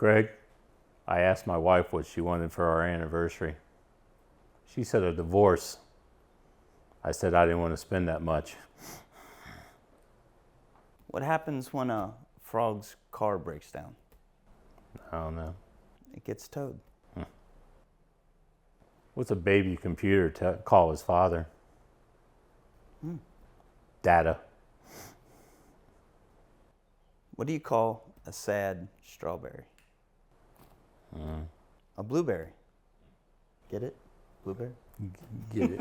Craig, I asked my wife what she wanted for our anniversary. She said a divorce. I said I didn't want to spend that much. What happens when a frog's car breaks down? I don't know. It gets towed. What's a baby computer call his father? Data. What do you call a sad strawberry? A blueberry. Get it? Blueberry? Get it?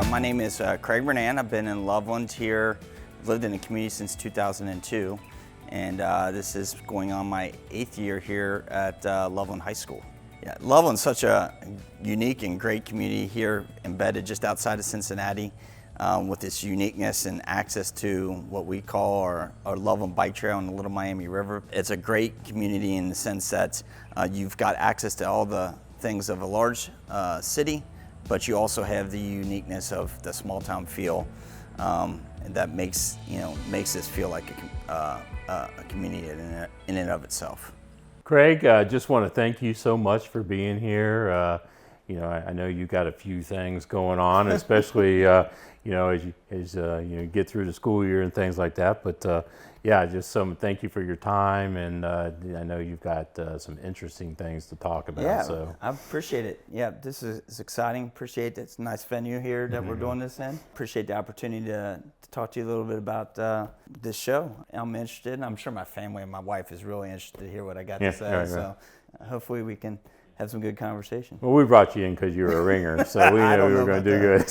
My name is Craig Murnan. I've been in Loveland here. I've lived in the community since 2002, and this is going on my 8th year here at Loveland High School. Yeah, Loveland's such a unique and great community here, embedded just outside of Cincinnati, with its uniqueness and access to what we call our Loveland Bike Trail on the Little Miami River. It's a great community in the sense that you've got access to all the things of a large city, but you also have the uniqueness of the small town feel that makes this feel like a community in and of itself. Craig, I just want to thank you so much for being here. I know you got a few things going on, especially as you get through the school year and things like that. But thank you for your time, and I know you've got some interesting things to talk about. Yeah, so I appreciate it. Yeah, this is exciting. Appreciate it. It's a nice venue here that we're doing this in. Appreciate the opportunity to talk to you a little bit about this show. I'm interested. I'm sure my family and my wife is really interested to hear what I got to say. Right. So hopefully we can have some good conversation. Well, we brought you in because you were a ringer, so we knew we were going to do good.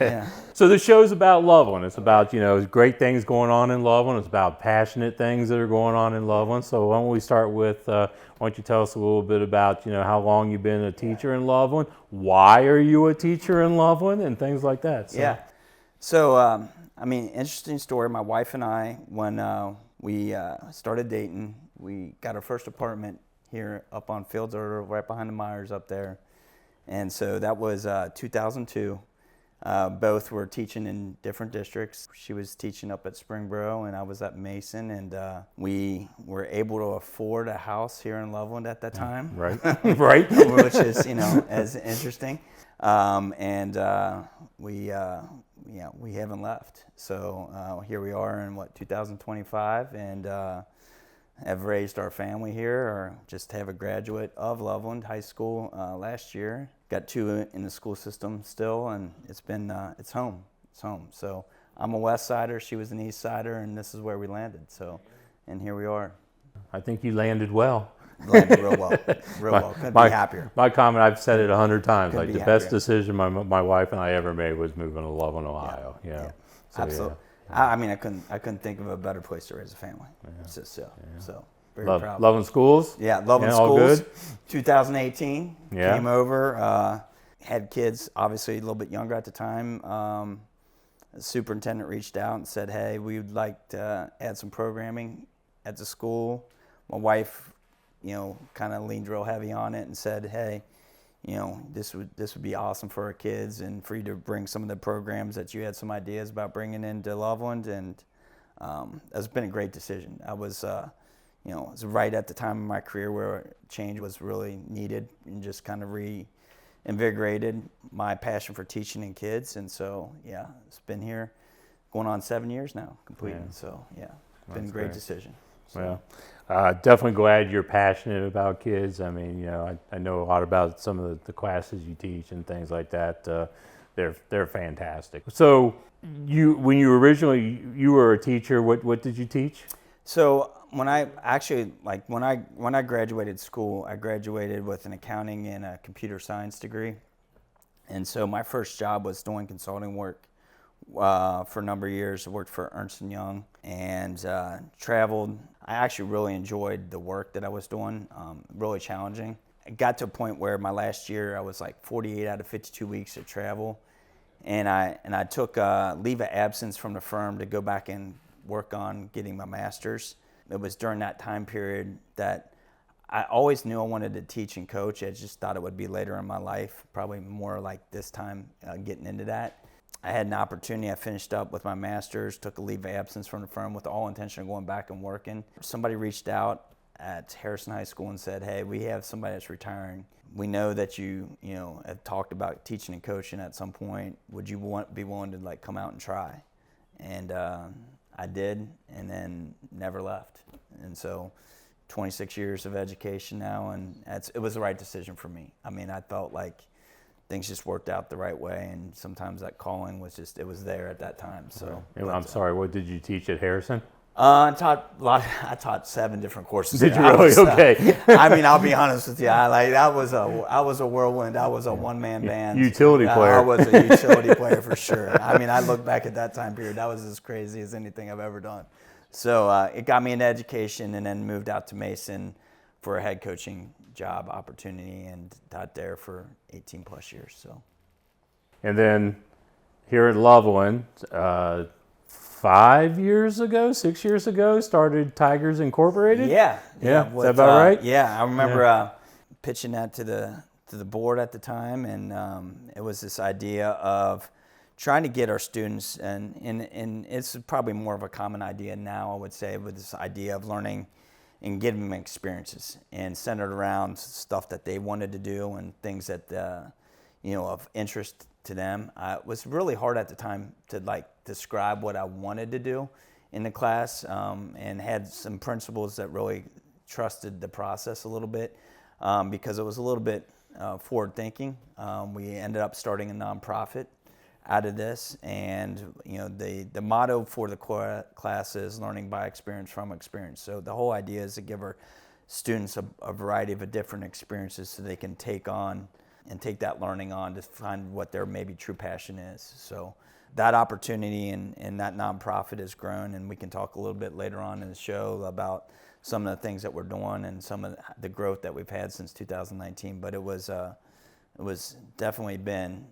Yeah. So the show's about Loveland. It's about, great things going on in Loveland. It's about passionate things that are going on in Loveland. So why don't we start with, why don't you tell us a little bit about, how long you've been a teacher in Loveland? Why are you a teacher in Loveland? And things like that. So. Yeah. So, interesting story. My wife and I, when we started dating, we got our first apartment here up on Fields Order, right behind the Myers up there. And so that was 2002. Both were teaching in different districts. She was teaching up at Springboro and I was at Mason, and we were able to afford a house here in Loveland at that time. Right, right. Which is, as interesting. We haven't left. So here we are in 2025, and have raised our family here, or just have a graduate of Loveland High School last year. Got 2 in the school system still, and it's been it's home. It's home. So I'm a West Sider, she was an East Sider, and this is where we landed. So, and here we are. I think you landed well. Landed real well. Couldn't be happier. My comment, I've said it 100 times. Couldn't the best decision my wife and I ever made was moving to Loveland, Ohio. Yeah. So, absolutely. Yeah. I couldn't think of a better place to raise a family. Yeah. So very proud. Loveland Schools? Yeah, Loveland Schools. All good? 2018. Yeah. Came over. Had kids, obviously a little bit younger at the time. The superintendent reached out and said, "Hey, we'd like to add some programming at the school." My wife, kind of leaned real heavy on it and said, "Hey, this would be awesome for our kids, and for you to bring some of the programs that you had some ideas about bringing into Loveland." And it's been a great decision. I was, it was right at the time in my career where change was really needed, and just kind of reinvigorated my passion for teaching and kids. And so, it's been here going on 7 years now, completing. Yeah. So, it's been a great decision. So. Well, definitely glad you're passionate about kids. I mean, I know a lot about some of the classes you teach and things like that. They're fantastic. So, when you originally were a teacher, what did you teach? So when I graduated school, I graduated with an accounting and a computer science degree, and so my first job was doing consulting work. For a number of years, I worked for Ernst & Young and traveled. I actually really enjoyed the work that I was doing, really challenging. It got to a point where my last year I was like 48 out of 52 weeks of travel, and I took leave of absence from the firm to go back and work on getting my master's. It was during that time period that I always knew I wanted to teach and coach. I just thought it would be later in my life, probably more like this time, getting into that. I had an opportunity. I finished up with my master's, took a leave of absence from the firm with all intention of going back and working. Somebody reached out at Harrison High School and said, "Hey, we have somebody that's retiring. We know that you have talked about teaching and coaching at some point. Would you be willing to like come out and try?" And I did, and then never left. And so 26 years of education now, and it was the right decision for me. I mean, I felt like things just worked out the right way, and sometimes that calling was just, it was there at that time. So I'm sorry, what did you teach at Harrison? I taught 7 different courses. Did you really? Okay. I mean, I'll be honest with you. I was a whirlwind. I was a one-man band. Utility player. I was a utility player for sure. I mean, I look back at that time period. That was as crazy as anything I've ever done. So it got me into education, and then moved out to Mason for a head coaching job opportunity, and taught there for 18 plus years. So. And then here at Loveland, 6 years ago, started Tigers Incorporated. Yeah. Is that about right? Yeah, I remember pitching that to the board at the time, and it was this idea of trying to get our students, and it's probably more of a common idea now, I would say, with this idea of learning and giving them experiences, and centered around stuff that they wanted to do and things that of interest to them. It was really hard at the time to like describe what I wanted to do in the class, and had some principals that really trusted the process a little bit, because it was a little bit forward thinking. We ended up starting a nonprofit out of this, and the motto for the class is learning by experience from experience. So the whole idea is to give our students a variety of different experiences so they can take that learning on to find what their maybe true passion is. So that opportunity and that nonprofit has grown, and we can talk a little bit later on in the show about some of the things that we're doing and some of the growth that we've had since 2019. But it was definitely been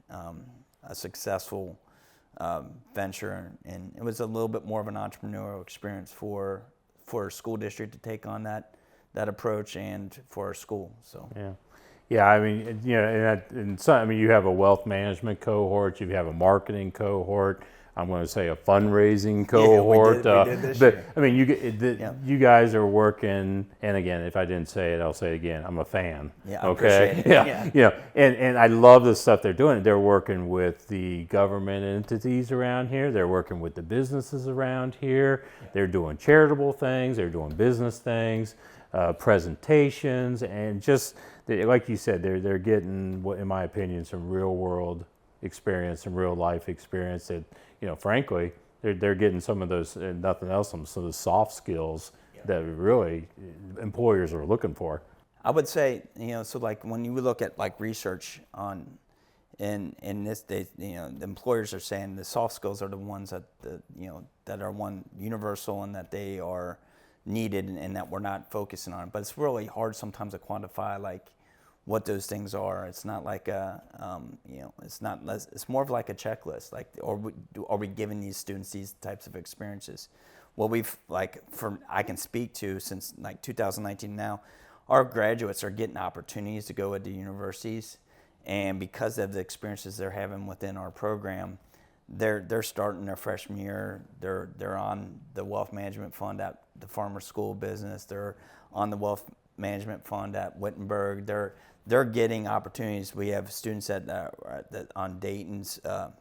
a successful venture, and it was a little bit more of an entrepreneurial experience for a school district to take on that approach, and for our school. So yeah. I mean, you have a wealth management cohort, you have a marketing cohort. I'm going to say a fundraising cohort. Yeah, we did this year. I mean, you guys are working, and again, if I didn't say it, I'll say it again. I'm a fan. Yeah, I okay. appreciate it. And I love the stuff they're doing. They're working with the government entities around here. They're working with the businesses around here. They're doing charitable things. They're doing business things, presentations, and just like you said, they're getting, in my opinion, some real world experience, some real life experience that, frankly, they're getting some of those, and nothing else, some of those soft skills that really employers are looking for. I would say, so like when you look at like research in this day, the employers are saying the soft skills are the ones that that are universal, and that they are needed, and that we're not focusing on. But it's really hard sometimes to quantify like what those things are. It's not like it's more of like a checklist. Like, are we giving these students these types of experiences? Well, I can speak to, since like 2019 now, our graduates are getting opportunities to go into universities, and because of the experiences they're having within our program, they're starting their freshman year. They're on the wealth management fund at the Farmer School of Business. They're on the wealth management fund at Wittenberg. They're getting opportunities. We have students on Dayton's, the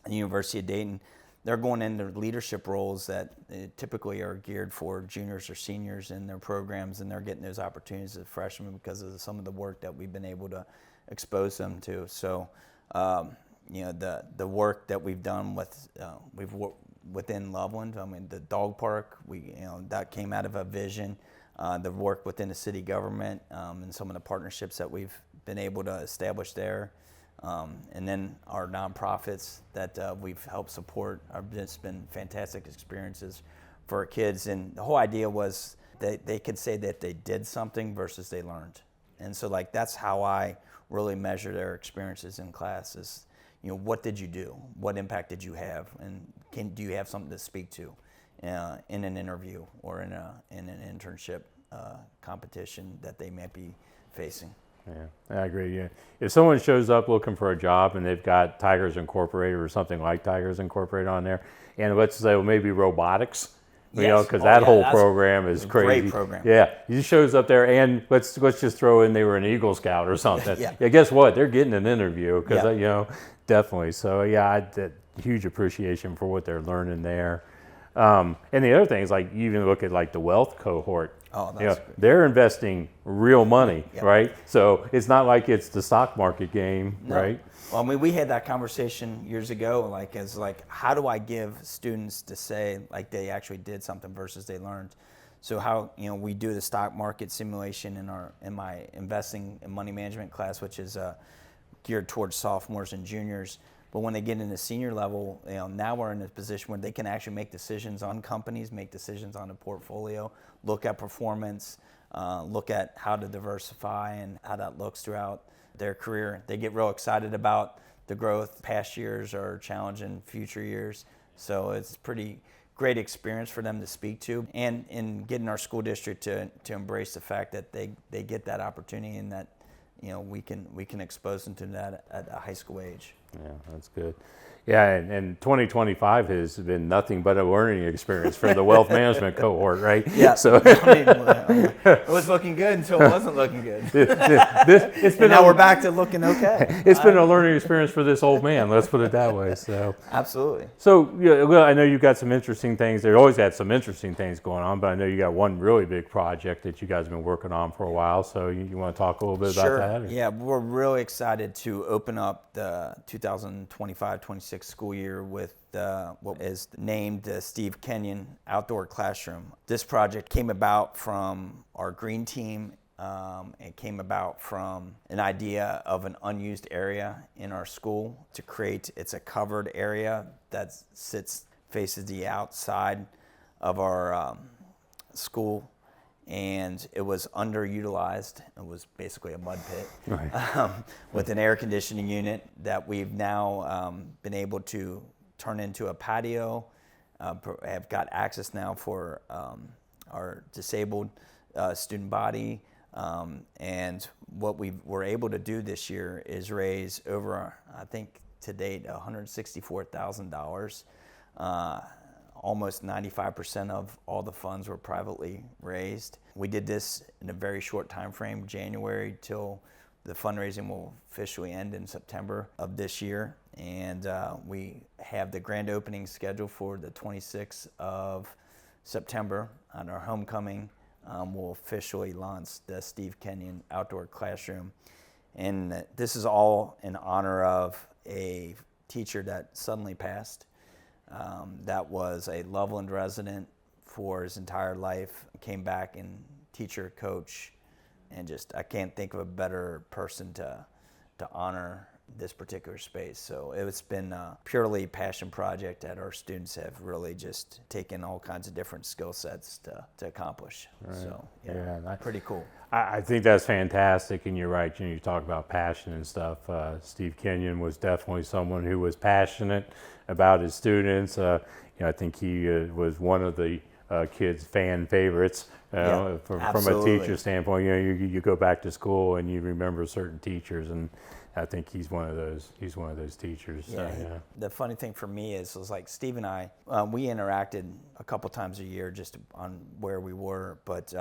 University of Dayton. They're going into leadership roles that typically are geared for juniors or seniors in their programs, and they're getting those opportunities as freshmen because of some of the work that we've been able to expose them to. So, the work that we've done within Loveland. I mean, the dog park, that came out of a vision. The work within the city government, and some of the partnerships that we've been able to establish there, and then our nonprofits that we've helped support have just been fantastic experiences for our kids. And the whole idea was that they could say that they did something versus they learned. And so like that's how I really measure their experiences in class is, what did you do? What impact did you have? And do you have something to speak to in an interview or in an internship competition that they might be facing? Yeah, I agree. Yeah. If someone shows up looking for a job and they've got Tigers Incorporated or something like Tigers Incorporated on there, and let's say, well, maybe robotics, because that whole program is crazy. Great program. Yeah, he shows up there, and let's just throw in they were an Eagle Scout or something. Yeah. Guess what? They're getting an interview because Yeah. definitely. So huge appreciation for what they're learning there. And the other thing is, like, you even look at like the wealth cohort. Oh, that's great. They're investing real money, Yeah. right? So it's not like it's the stock market game, No. right? Well, I mean, we had that conversation years ago, how do I give students to say like they actually did something versus they learned? So how, we do the stock market simulation in my investing and money management class, which is geared towards sophomores and juniors. But when they get into senior level, now we're in a position where they can actually make decisions on companies, make decisions on a portfolio, look at performance, look at how to diversify and how that looks throughout their career. They get real excited about the growth. Past years are challenging future years. So it's pretty great experience for them to speak to, and in getting our school district to embrace the fact that they get that opportunity and that we can expose them to that at a high school age. Yeah, that's good. Yeah, and 2025 has been nothing but a learning experience for the wealth management cohort, right? Yeah. So It was looking good until it wasn't looking good. It's been now we're back to looking okay. It's been a learning experience for this old man. Let's put it that way. So absolutely. So well, I know you've got some interesting things. There always had some interesting things going on, but I know you got one really big project that you guys have been working on for a while. So you want to talk a little bit about that? Or? Yeah, we're really excited to open up the 2025-26 school year with what is named the Steve Kenyon Outdoor Classroom. This project came about from our green team. It came about from an idea of an unused area in our school to create. It's a covered area that faces the outside of our school, and it was underutilized. It was basically a mud pit, right. With an air conditioning unit that we've now been able to turn into a patio. Have got access now for our disabled student body. And what we were able to do this year is raise over, I think to date, $164,000. Almost 95% of all the funds were privately raised. We did this in a very short time frame, January till the fundraising will officially end in September of this year. And we have the grand opening scheduled for the 26th of September. On our homecoming, we'll officially launch the Steve Kenyon Outdoor Classroom. And this is all in honor of a teacher that suddenly passed. That was a Loveland resident for his entire life, came back and teacher, coach, and just I can't think of a better person to honor this particular space. So it's been a purely passion project that our students have really just taken all kinds of different skill sets to accomplish. Right. So pretty cool. I think that's fantastic, and you're right. You talk about passion and stuff. Steve Kenyon was definitely someone who was passionate about his students. I think he was one of the kids' fan favorites from a teacher standpoint. You go back to school and you remember certain teachers, and I think he's one of those. He's one of those teachers. Yeah. The funny thing for me is like Steve and I, we interacted a couple times a year just on where we were. But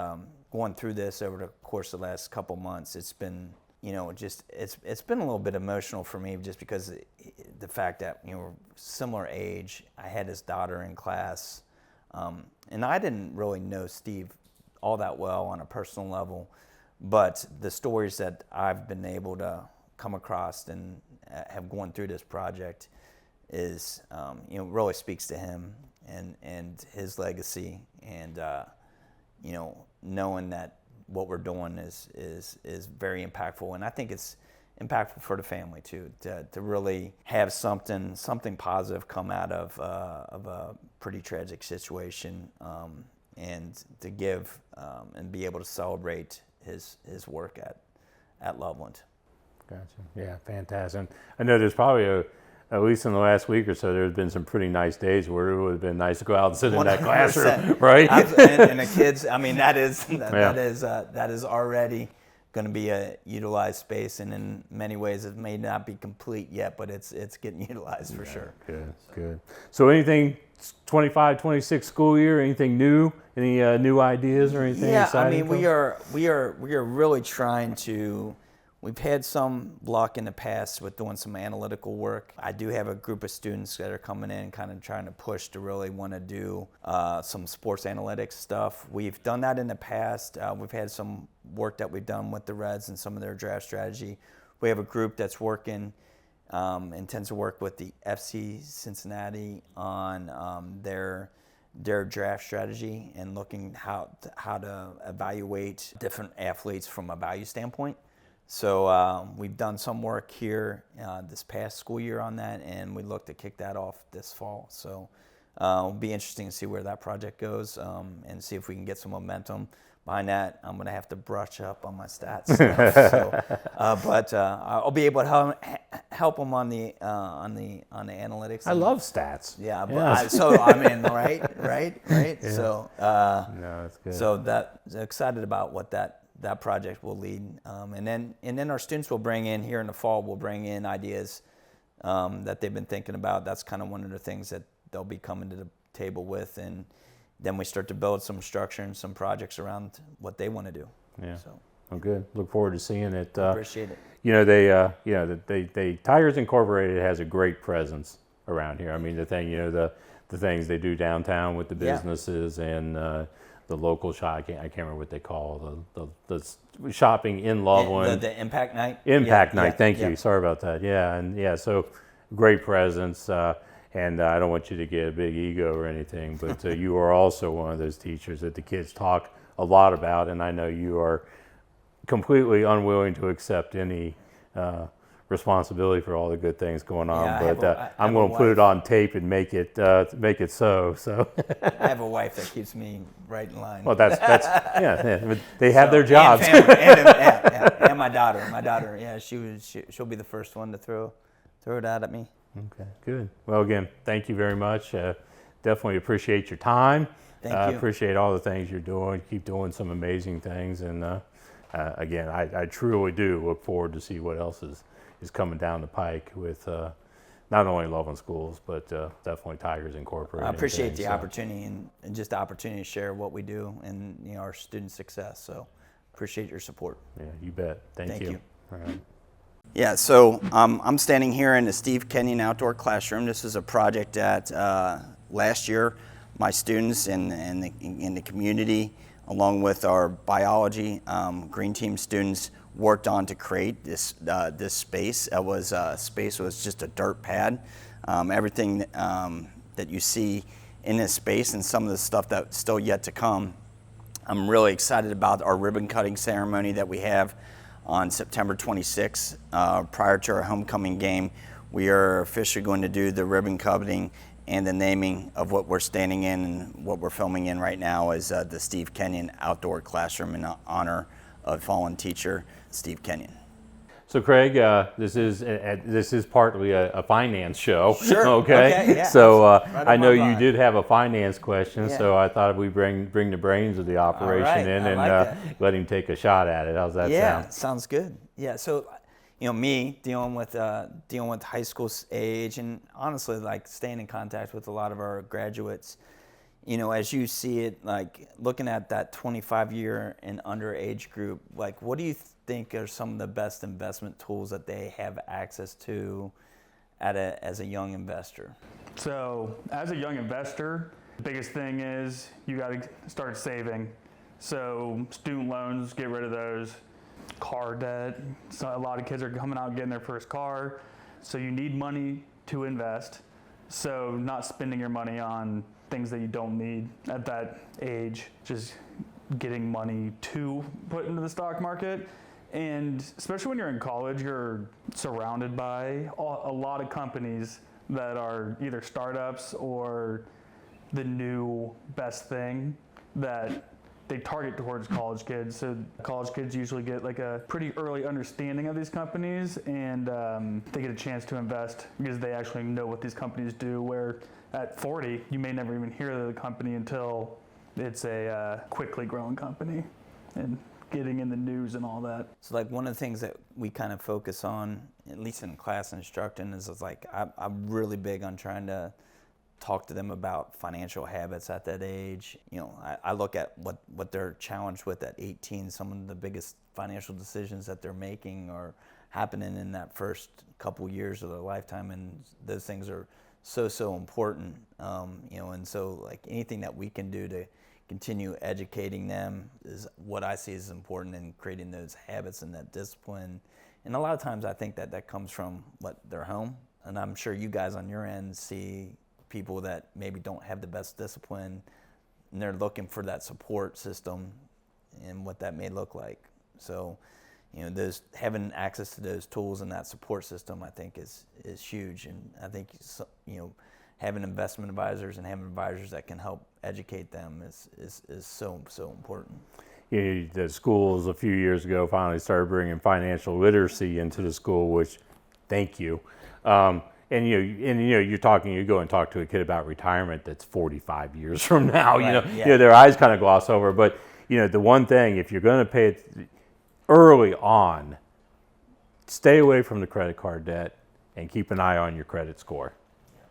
going through this over the course of the last couple months, it's been it's been a little bit emotional for me just because the fact that we're similar age. I had his daughter in class, and I didn't really know Steve all that well on a personal level, but the stories that I've been able to come across and have gone through this project is really speaks to him and his legacy, and knowing that what we're doing is very impactful, and I think it's impactful for the family too, to really have something positive come out of a pretty tragic situation, and to give and be able to celebrate his work at Loveland. Gotcha. Yeah, fantastic. I know there's probably at least in the last week or so, there's been some pretty nice days where it would have been nice to go out and sit in that classroom, right? And the kids, I mean, that is already going to be a utilized space, and in many ways it may not be complete yet, but it's getting utilized for sure. Good. So anything 25, 26 school year, anything new? Any new ideas or anything exciting? I mean, we are really trying to. We've had some luck in the past with doing some analytical work. I do have a group of students that are coming in kind of trying to push to really want to do some sports analytics stuff. We've done that in the past. We've had some work that we've done with the Reds and some of their draft strategy. We have a group that's working, intends to work with the FC Cincinnati on their draft strategy and looking how to evaluate different athletes from a value standpoint. So we've done some work here this past school year on that, and we look to kick that off this fall. So it'll be interesting to see where that project goes and see if we can get some momentum behind that. I'm going to have to brush up on my stats stuff. But I'll be able to help them on the analytics. I love stats. Yeah, but so I mean, right. Yeah. So no, that's good. So that excited about what that project will lead, and then our students will bring in here in the fall. We'll bring in ideas that they've been thinking about. That's kind of one of the things that they'll be coming to the table with, and then we start to build some structure and some projects around what they want to do. Yeah. So. Well, good. Look forward to seeing it. Appreciate it. You know, they Tigers Incorporated has a great presence around here. I mean, the things they do downtown with the businesses and the local shop. I can't remember what they call the shopping in Loveland. The Impact Night. Impact Night. Thank you. Sorry about that. Yeah, so great presence. And I don't want you to get a big ego or anything, but you are also one of those teachers that the kids talk a lot about, and I know you are completely unwilling to accept any responsibility for all the good things going on. I'm going to put it on tape and make it so. I have a wife that keeps me right in line. Well, that's they have their jobs. And my daughter. Yeah, she'll be the first one to throw it out at me. Okay, good. Well, again, thank you very much. Definitely appreciate your time. Thank you. Appreciate all the things you're doing. Keep doing some amazing things. And again, I truly do look forward to see what else is coming down the pike with not only Loveland Schools, but definitely Tigers Incorporated. I appreciate the opportunity and just the opportunity to share what we do and our student success. So appreciate your support. Yeah, you bet. Thank you. All right. Yeah, so I'm standing here in the Steve Kenyon Outdoor Classroom. This is a project that last year my students in the community, along with our biology green team students, worked on to create this space. Space was just a dirt pad. Everything that you see in this space and some of the stuff that's still yet to come. I'm really excited about our ribbon cutting ceremony that we have on September 26th. Prior to our homecoming game, we are officially going to do the ribbon cutting and the naming of what we're standing in and what we're filming in right now is the Steve Kenyon Outdoor Classroom in honor of fallen teacher Steve Kenyon. So Craig, this is partly a finance show. Sure. Okay. Yeah. So I know you did have a finance question, so I thought we bring the brains of the operation in and let him take a shot at it. How's that sound? Yeah, sounds good. Yeah. So, me dealing with high school age and honestly like staying in contact with a lot of our graduates. As you see it, like looking at that 25-year and under age group, like what do you think are some of the best investment tools that they have access to as a young investor? So as a young investor, the biggest thing is you got to start saving. So student loans, get rid of those. Car debt, so a lot of kids are coming out getting their first car. So you need money to invest. So not spending your money on things that you don't need at that age, just getting money to put into the stock market. And especially when you're in college, you're surrounded by a lot of companies that are either startups or the new best thing that they target towards college kids. So college kids usually get like a pretty early understanding of these companies and they get a chance to invest because they actually know what these companies do, where at 40, you may never even hear of the company until it's a quickly growing company and getting in the news and all that. So like one of the things that we kind of focus on, at least in class instruction, is like I'm really big on trying to talk to them about financial habits at that age. You know, I look at what they're challenged with at 18. Some of the biggest financial decisions that they're making are happening in that first couple years of their lifetime, and those things are so important. You know, and so like anything that we can do to continue educating them is what I see as important in creating those habits and that discipline. And a lot of times I think that comes from their home. And I'm sure you guys on your end see people that maybe don't have the best discipline, and they're looking for that support system and what that may look like. So, you know, having access to those tools and that support system, I think is huge. And I think, you know, having investment advisors and having advisors that can help educate them is so important. You know, the schools a few years ago finally started bringing financial literacy into the school, which, thank you. And you go and talk to a kid about retirement that's 45 years from now. Right, you know, yeah. their eyes kind of gloss over. But you know, the one thing, if you're going to pay it early on, stay away from the credit card debt and keep an eye on your credit score.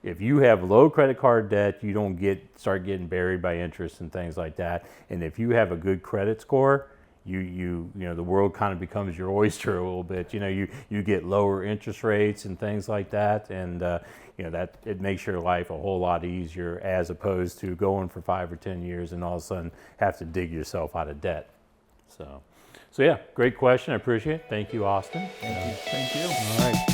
If you have low credit card debt, you don't start getting buried by interest and things like that. And if you have a good credit score, you know, the world kind of becomes your oyster a little bit. You know, you get lower interest rates and things like that, and you know, that it makes your life a whole lot easier as opposed to going for 5 or 10 years and all of a sudden have to dig yourself out of debt. So yeah, great question. I appreciate it. Thank you, Austin. Thank you. Thank you. All right.